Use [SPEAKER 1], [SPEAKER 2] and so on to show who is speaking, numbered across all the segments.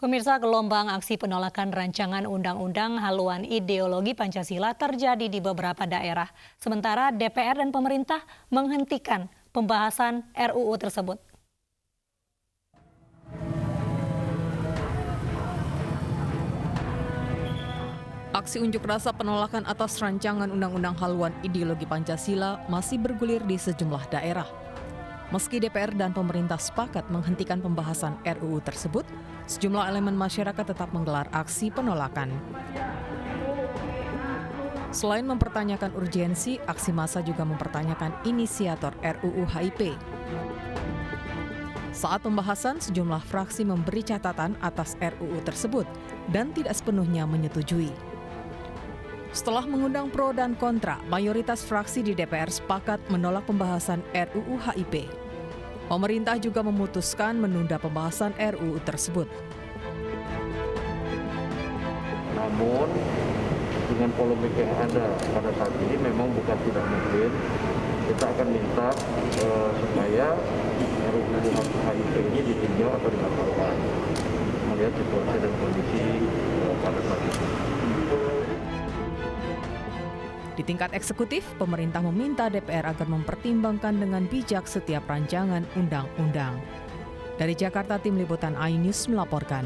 [SPEAKER 1] Pemirsa, gelombang aksi penolakan rancangan undang-undang haluan ideologi Pancasila terjadi di beberapa daerah. Sementara DPR dan pemerintah menghentikan pembahasan RUU tersebut.
[SPEAKER 2] Aksi unjuk rasa penolakan atas rancangan undang-undang haluan ideologi Pancasila masih bergulir di sejumlah daerah. Meski DPR dan pemerintah sepakat menghentikan pembahasan RUU tersebut, sejumlah elemen masyarakat tetap menggelar aksi penolakan. Selain mempertanyakan urgensi, aksi massa juga mempertanyakan inisiator RUU HIP. Saat pembahasan, sejumlah fraksi memberi catatan atas RUU tersebut dan tidak sepenuhnya menyetujui. Setelah mengundang pro dan kontra, mayoritas fraksi di DPR sepakat menolak pembahasan RUU HIP. Pemerintah juga memutuskan menunda pembahasan RUU tersebut.
[SPEAKER 3] Namun, dengan polemik yang ada pada saat ini memang bukan tidak mungkin. Kita akan minta supaya RUU HIP ini ditinjau atau dibatalkan. Melihat situasi dan kondisi pada saat ini.
[SPEAKER 2] Di tingkat eksekutif, pemerintah meminta DPR agar mempertimbangkan dengan bijak setiap rancangan undang-undang. Dari Jakarta, Tim Liputan iNews melaporkan.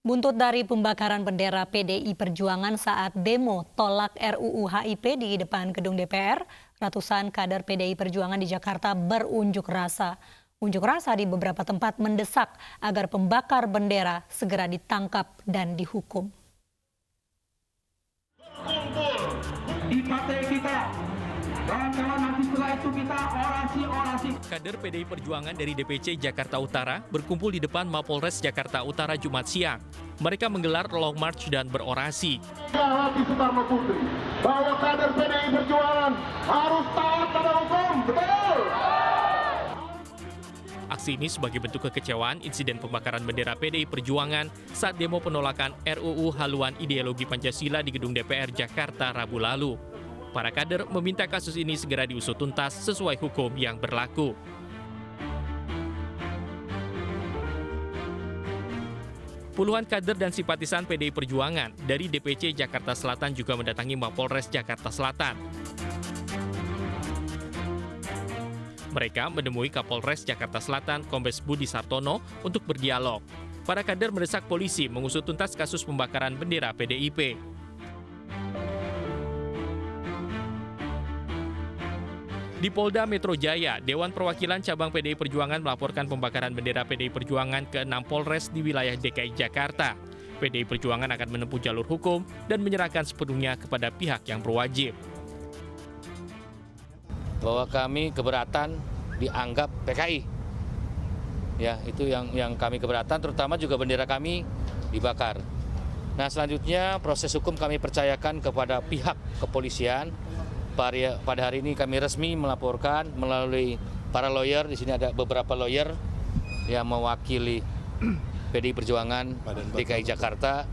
[SPEAKER 1] Buntut dari pembakaran bendera PDI Perjuangan saat demo tolak RUU HIP di depan gedung DPR, ratusan kader PDI Perjuangan di Jakarta berunjuk rasa. Unjuk rasa di beberapa tempat mendesak agar pembakar bendera segera ditangkap dan dihukum.
[SPEAKER 4] Di partai kita, kawan-kawan, nanti setelah itu kita orasi.
[SPEAKER 5] Kader PDI Perjuangan dari DPC Jakarta Utara berkumpul di depan Mapolres Jakarta Utara Jumat siang. Mereka menggelar long march dan berorasi.
[SPEAKER 4] Hati Soekarno Putri bahwa kader PDI Perjuangan harus taat pada hukum, betul.
[SPEAKER 5] Aksi ini sebagai bentuk kekecewaan insiden pembakaran bendera PDI Perjuangan saat demo penolakan RUU haluan ideologi Pancasila di gedung DPR Jakarta Rabu lalu. Para kader meminta kasus ini segera diusut tuntas sesuai hukum yang berlaku. Puluhan kader dan simpatisan PDI Perjuangan dari DPC Jakarta Selatan juga mendatangi Mapolres Jakarta Selatan. Mereka menemui Kapolres Jakarta Selatan Kombes Budi Sartono untuk berdialog. Para kader mendesak polisi mengusut tuntas kasus pembakaran bendera PDIP. Di Polda Metro Jaya, Dewan Perwakilan Cabang PDI Perjuangan melaporkan pembakaran bendera PDI Perjuangan ke 6 Polres di wilayah DKI Jakarta. PDI Perjuangan akan menempuh jalur hukum dan menyerahkan sepenuhnya kepada pihak yang berwajib.
[SPEAKER 6] Bahwa kami keberatan dianggap PKI. Ya, itu yang kami keberatan, terutama juga bendera kami dibakar. Nah, selanjutnya proses hukum kami percayakan kepada pihak kepolisian. Pada hari ini kami resmi melaporkan melalui para lawyer. Di sini ada beberapa lawyer yang mewakili PDI Perjuangan DKI Jakarta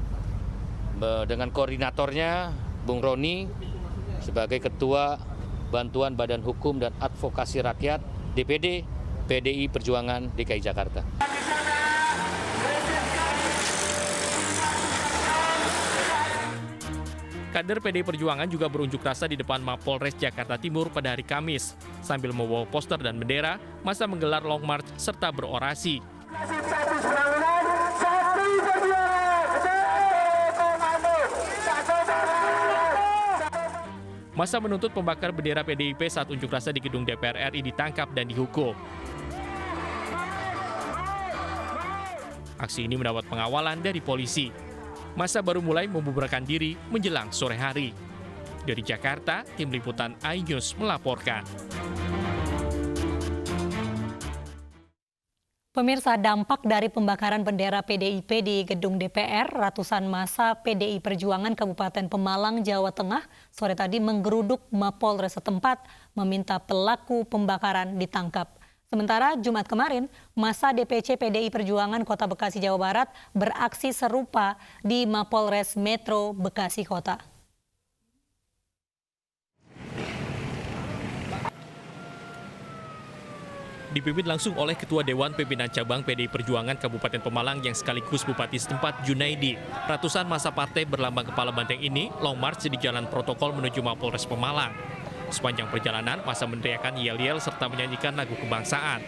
[SPEAKER 6] dengan koordinatornya Bung Roni sebagai Ketua Bantuan Badan Hukum dan Advokasi Rakyat DPD PDI Perjuangan DKI Jakarta.
[SPEAKER 5] Kader PDI Perjuangan juga berunjuk rasa di depan Mapolres Jakarta Timur pada hari Kamis. Sambil membawa poster dan bendera, massa menggelar long march serta berorasi. Massa menuntut pembakar bendera PDIP saat unjuk rasa di gedung DPR RI ditangkap dan dihukum. Aksi ini mendapat pengawalan dari polisi. Massa baru mulai membubarkan diri menjelang sore hari. Dari Jakarta, Tim Liputan iNews melaporkan.
[SPEAKER 1] Pemirsa, dampak dari pembakaran bendera PDIP di gedung DPR, ratusan massa PDI Perjuangan Kabupaten Pemalang, Jawa Tengah, sore tadi menggeruduk Mapolres setempat meminta pelaku pembakaran ditangkap. Sementara Jumat kemarin, massa DPC PDI Perjuangan Kota Bekasi, Jawa Barat beraksi serupa di Mapolres Metro Bekasi Kota.
[SPEAKER 5] dipimpin langsung oleh Ketua Dewan Pimpinan Cabang PDI Perjuangan Kabupaten Pemalang yang sekaligus Bupati setempat Junaidi. Ratusan massa partai berlambang kepala banteng ini long march di jalan protokol menuju Mapolres Pemalang. Sepanjang perjalanan, massa meneriakan yel-yel serta menyanyikan lagu kebangsaan.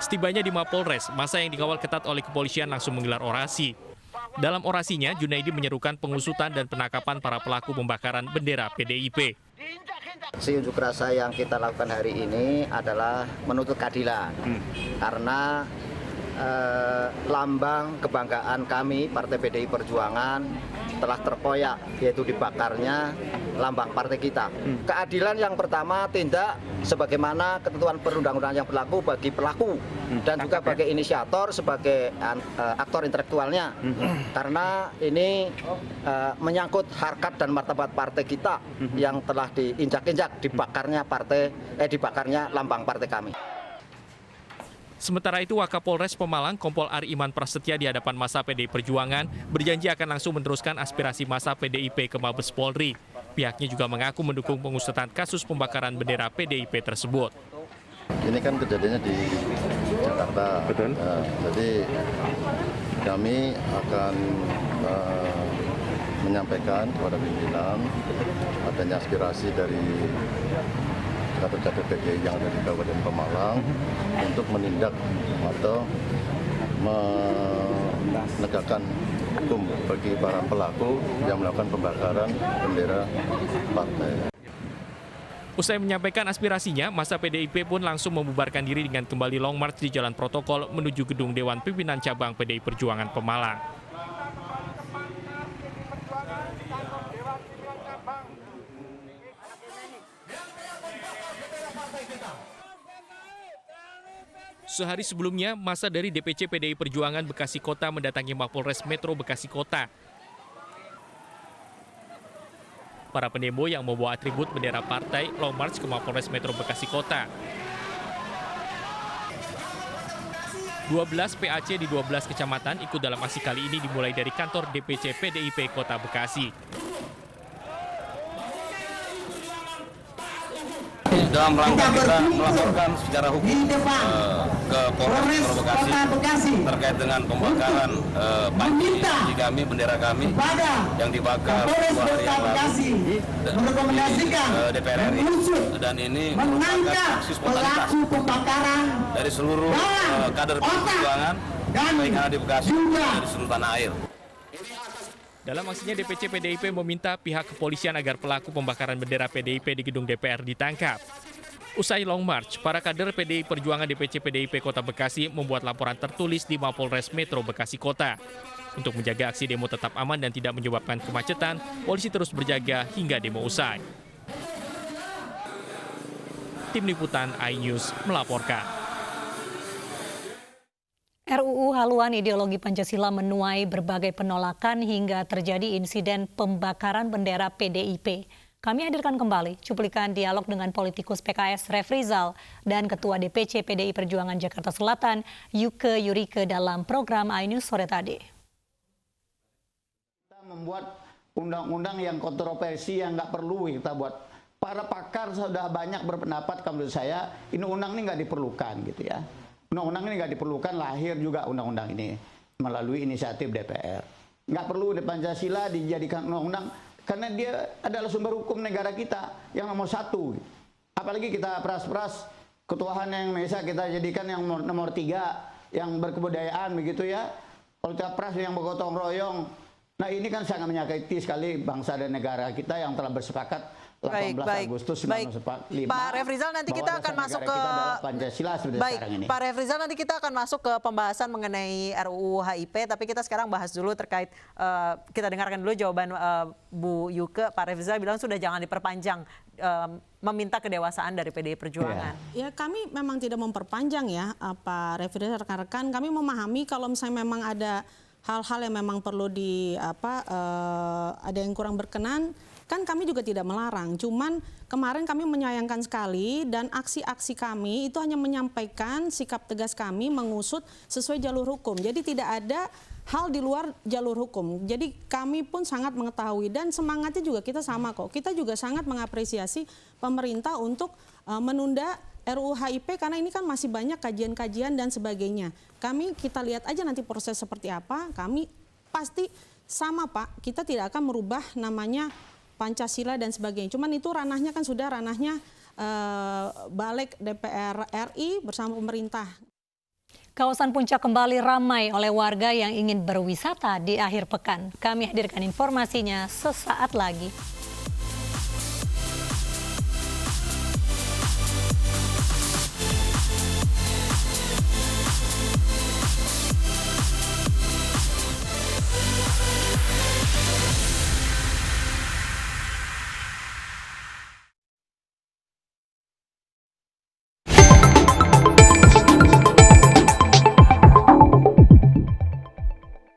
[SPEAKER 5] Setibanya di Mapolres, massa yang dikawal ketat oleh kepolisian langsung menggelar orasi. Dalam orasinya, Junaidi menyerukan pengusutan dan penangkapan para pelaku pembakaran bendera PDIP.
[SPEAKER 7] Aksi unjuk rasa yang kita lakukan hari ini adalah menuntut keadilan, karena lambang kebanggaan kami Partai PDI Perjuangan telah terkoyak, yaitu dibakarnya lambang partai kita. Keadilan yang pertama tindak sebagaimana ketentuan perundang-undangan yang berlaku bagi pelaku dan juga bagi inisiator sebagai aktor intelektualnya, karena ini menyangkut harkat dan martabat partai kita yang telah diinjak-injak dibakarnya lambang partai kami.
[SPEAKER 5] Sementara itu, Wakapolres Pemalang Kompol Ari Iman Prasetya di hadapan massa PDI Perjuangan berjanji akan langsung meneruskan aspirasi massa PDIP ke Mabes Polri. Pihaknya juga mengaku mendukung pengusutan kasus pembakaran bendera PDIP tersebut.
[SPEAKER 8] Ini kan kejadiannya di Jakarta. Betul. Jadi kami akan menyampaikan kepada pimpinan adanya aspirasi dari kader-kader PDI yang ada di Kabupaten Pemalang untuk menindak atau menegakkan hukum bagi para pelaku yang melakukan pembakaran bendera partai.
[SPEAKER 5] Usai menyampaikan aspirasinya, massa PDIP pun langsung membubarkan diri dengan kembali long march di jalan protokol menuju gedung Dewan Pimpinan Cabang PDI Perjuangan Pemalang. Sehari sebelumnya, massa dari DPC PDI Perjuangan Bekasi Kota mendatangi Mapolres Metro Bekasi Kota. Para pendemo yang membawa atribut bendera partai long march ke Mapolres Metro Bekasi Kota. 12 PAC di 12 kecamatan ikut dalam aksi kali ini dimulai dari kantor DPC PDIP Kota Bekasi.
[SPEAKER 9] Dalam rangka kita melaporkan secara hukum ke Polres Metro Bekasi terkait dengan pembakaran panji kami, bendera kami yang dibakar 2 hari yang lalu di DPR RI, dan ini merupakan aksi spontanitas dari seluruh kader perjuangan baik yang ada di Bekasi dan di seluruh tanah air.
[SPEAKER 5] Dalam aksinya, DPC PDIP meminta pihak kepolisian agar pelaku pembakaran bendera PDIP di gedung DPR ditangkap. Usai long march, para kader PDI Perjuangan DPC PDIP Kota Bekasi membuat laporan tertulis di Mapolres Metro Bekasi Kota. Untuk menjaga aksi demo tetap aman dan tidak menyebabkan kemacetan, polisi terus berjaga hingga demo usai. Tim Liputan iNews melaporkan.
[SPEAKER 1] RUU haluan ideologi Pancasila menuai berbagai penolakan hingga terjadi insiden pembakaran bendera PDIP. Kami hadirkan kembali cuplikan dialog dengan politikus PKS Refrizal dan Ketua DPC PDI Perjuangan Jakarta Selatan Yuke Yurike dalam program iNews sore tadi.
[SPEAKER 10] Kita membuat undang-undang yang kontroversi yang nggak perlu kita buat. Para pakar sudah banyak berpendapat, menurut saya ini undang ini nggak diperlukan gitu ya. Undang-undang ini nggak diperlukan, lahir juga undang-undang ini melalui inisiatif DPR. Nggak perlu di Pancasila dijadikan undang-undang karena dia adalah sumber hukum negara kita yang nomor 1. Apalagi kita peras-peras ketuhanan yang Maha Esa kita jadikan yang nomor 3, yang berkebudayaan begitu ya. Kalau kita peras yang bergotong royong, nah ini kan sangat menyakiti sekali bangsa dan negara kita yang telah bersepakat 18 Agustus 1945.
[SPEAKER 11] Pak Refrizal, nanti kita akan masuk ke
[SPEAKER 10] Pancasila seperti sekarang ini.
[SPEAKER 11] Pak Refrizal, nanti kita akan masuk ke pembahasan mengenai RUU HIP, tapi kita sekarang bahas dulu terkait kita dengarkan dulu jawaban Bu Yuke. Pak Refrizal bilang sudah jangan diperpanjang, meminta kedewasaan dari PDI Perjuangan.
[SPEAKER 12] Ya, kami memang tidak memperpanjang ya, Pak Refrizal, rekan-rekan. Kami memahami kalau misalnya memang ada hal-hal yang memang perlu ada yang kurang berkenan, kan kami juga tidak melarang. Cuman kemarin kami menyayangkan sekali dan aksi-aksi kami itu hanya menyampaikan sikap tegas kami mengusut sesuai jalur hukum. Jadi tidak ada hal di luar jalur hukum. Jadi kami pun sangat mengetahui dan semangatnya juga kita sama kok. Kita juga sangat mengapresiasi pemerintah untuk menunda RUU HIP karena ini kan masih banyak kajian-kajian dan sebagainya. Kita lihat aja nanti proses seperti apa. Kami pasti sama Pak, kita tidak akan merubah namanya Pancasila dan sebagainya. Cuman itu ranahnya kan sudah ranahnya Balik DPR RI bersama pemerintah.
[SPEAKER 1] Kawasan Puncak kembali ramai oleh warga yang ingin berwisata di akhir pekan. Kami hadirkan informasinya sesaat lagi.